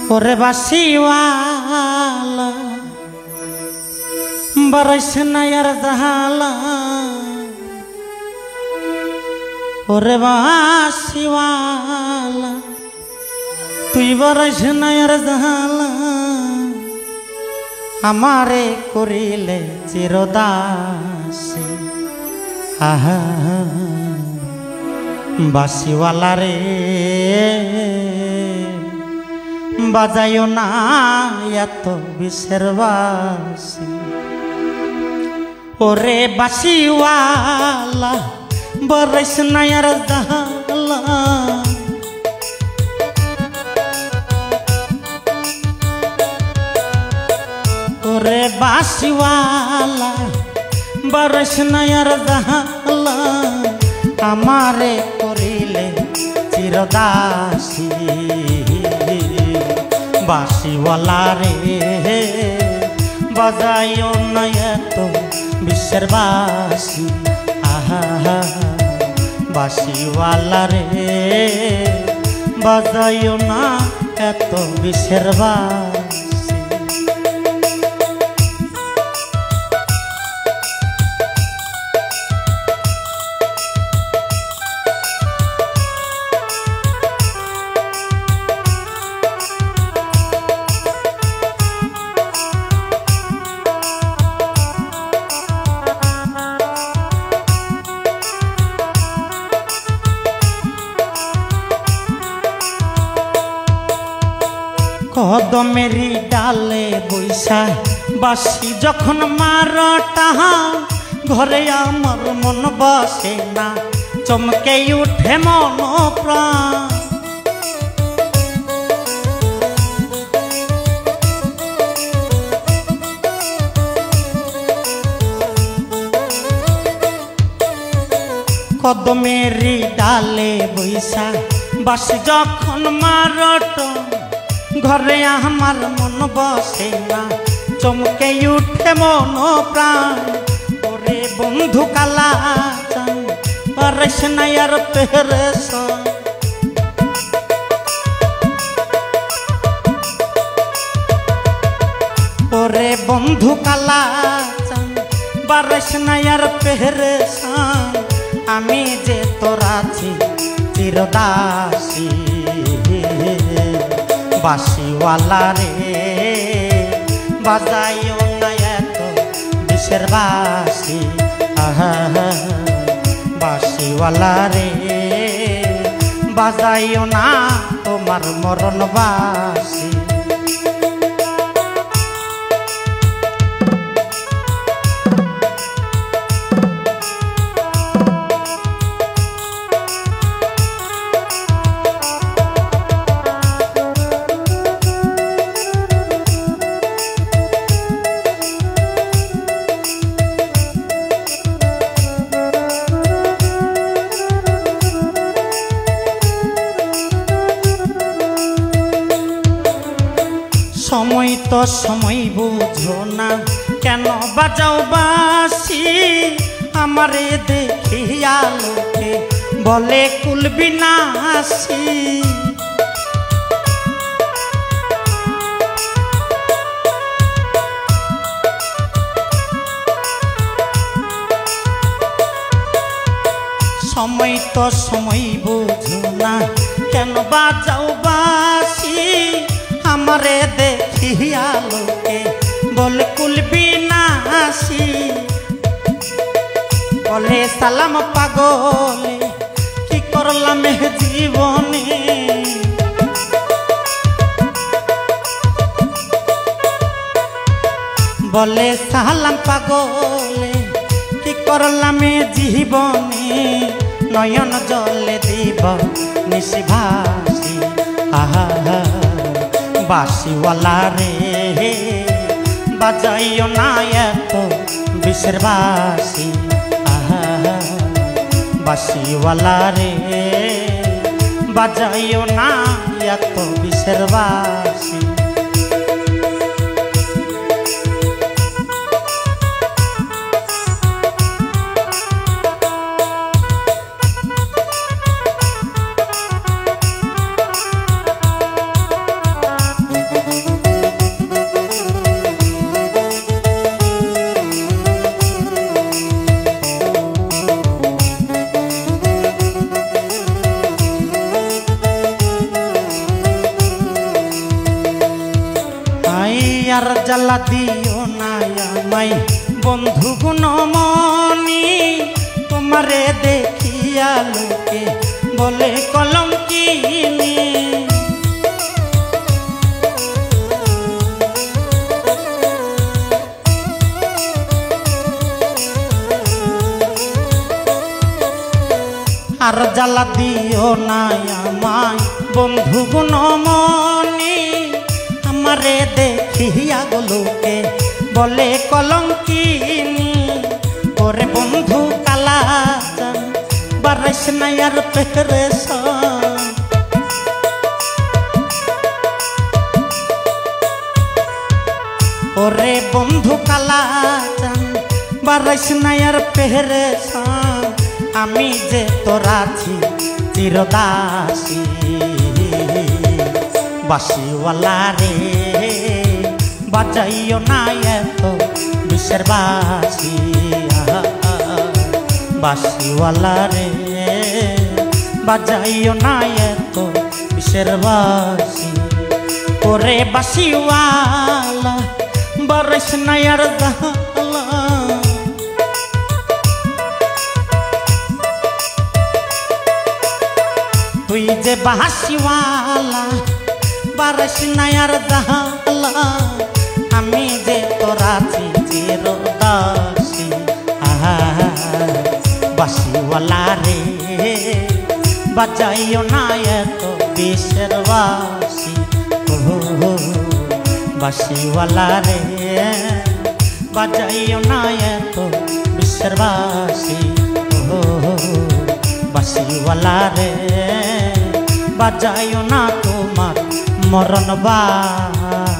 ওরে বাসিওয়ালা বরস নায়ার জাহালা ওরে বাসিওয়ালা তুই বরস নায়ার জাহালা আমারে করিলে চিরদাসী আহা বাসিওয়ালা রে বাজায়ো না এত বিষের বাসি ওরে বাসিওয়ালা বরস নায়ার জাহালা ওরে বাসিওয়ালা বরস নায়ার জাহালা আমারে করিলে চিরদাসী বাসিওয়ালা রে বাজায়ো না এত বিশ্বের বাসি আহা বাসিওয়ালা রে বাজায়ো না এত বিশ্বের বাসি কদমেরি ডালে বৈশা বাসি যখন মারটা ঘরে আমার মন বসে না চমকে উঠে মন প্রাণ কদমেরি ডালে বৈশা বাসি যখন মারটা ঘরে আমার মন বসে না চমকে উঠে মন প্রাণ ওরে বন্ধু কালা চান বরস নায়ার পেরেশান ওরে বন্ধু কালা চান বরস নায়ার পেরেশান আমি যে তোর আছি চিরদাসী বাসিওয়ালা রে বাজায়ো না এত বিষের বাসি আহা বাসিওয়ালা রে বাজায়ো না তোমার মরণ বাসি সময় তো সময় বুঝো না কেন বাজাও বাসি আমারে দেখিয়া লোকে বলে কুল বিনাশী সময় তো সময় বুঝো না কেন বাজাও বাসি আমারে দেখিয়া লোকে বলে কুল বিনাশী বলে সালাম পাগলে কি করলাম জীবনে বলে সালাম পাগলে কি করলাম জীবনে নয়ন জলে দিব নিশি ভাসি আহা বাসিওয়ালা রে বাজাইও না এত বিষের বাসি আহা বাসিওয়ালা রে বাজাইও না এত বিষের বাসি আর জ্বালা দিও না আমায় বন্ধু গুণমণি তোমারে দেখিয়া লোকে বলে কলঙ্কিনী আর জ্বালা দিও না আমায় বন্ধু গুণমণি আমারে দেখিয়া লোকে বলে কলঙ্কিনী ওরে বন্ধু কালাচান বারাইস না আর পেরেশান ওরে বন্ধু কালাচান বারাইস না আর পেরেশান আমি যে তোর আছি চিরদাসী বাঁশিওয়ালা রে বাজাইও না এত বিষের বাঁশি বাঁশিওয়ালা রে বাজাইও না এত বিষের বাঁশি ওরে বাঁশিওয়ালা বারিস না আর জালা তুই যে বাঁশিওয়ালা বারিস না আর জালা আমি যে তোর আছি চিরদাসী বাঁশিওয়ালা রে বাজাইও না এত বিষের বাঁশি বাঁশিওয়ালা রে বাজাইও না এত বিষের বাঁশি বাঁশিওয়ালা রে বাজাইও না তোমার মরণ বাঁশি।